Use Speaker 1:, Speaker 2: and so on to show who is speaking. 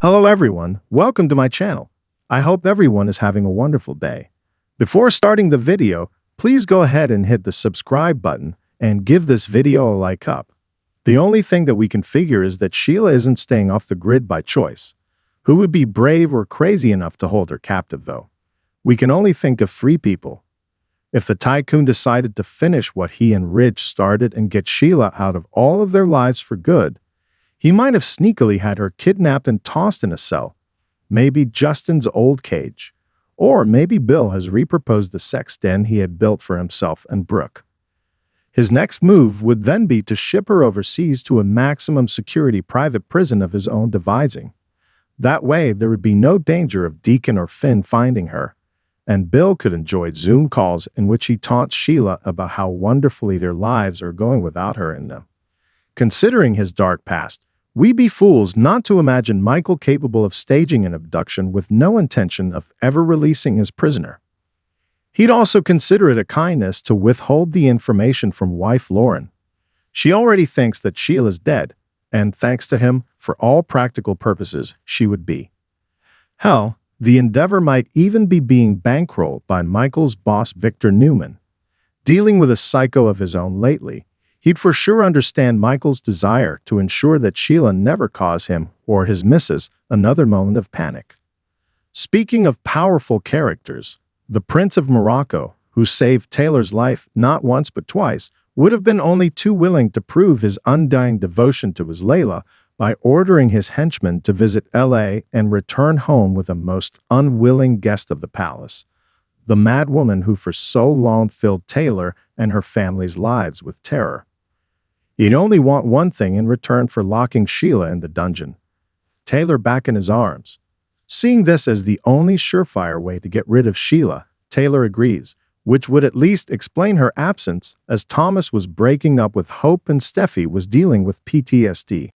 Speaker 1: Hello everyone, welcome to my channel. I hope everyone is having a wonderful day. Before starting the video, please go ahead and hit the subscribe button and give this video a like up. The only thing that we can figure is that Sheila isn't staying off the grid by choice. Who would be brave or crazy enough to hold her captive though? We can only think of three people. If the tycoon decided to finish what he and Rich started and get Sheila out of all of their lives for good, he might have sneakily had her kidnapped and tossed in a cell, maybe Justin's old cage, or maybe Bill has repurposed the sex den he had built for himself and Brooke. His next move would then be to ship her overseas to a maximum security private prison of his own devising. That way, there would be no danger of Deacon or Finn finding her, and Bill could enjoy Zoom calls in which he taunts Sheila about how wonderfully their lives are going without her in them. Considering his dark past, we'd be fools not to imagine Michael capable of staging an abduction with no intention of ever releasing his prisoner. He'd also consider it a kindness to withhold the information from wife Lauren. She already thinks that Sheila's dead, and thanks to him, for all practical purposes, she would be. Hell, the endeavor might even be being bankrolled by Michael's boss Victor Newman. Dealing with a psycho of his own lately, he'd for sure understand Michael's desire to ensure that Sheila never cause him or his missus another moment of panic. Speaking of powerful characters, the Prince of Morocco, who saved Taylor's life not once but twice, would have been only too willing to prove his undying devotion to his Layla by ordering his henchmen to visit L.A. and return home with a most unwilling guest of the palace, the mad woman who for so long filled Taylor and her family's lives with terror. He'd only want one thing in return for locking Sheila in the dungeon: Taylor back in his arms. Seeing this as the only surefire way to get rid of Sheila, Taylor agrees, which would at least explain her absence as Thomas was breaking up with Hope and Steffi was dealing with PTSD.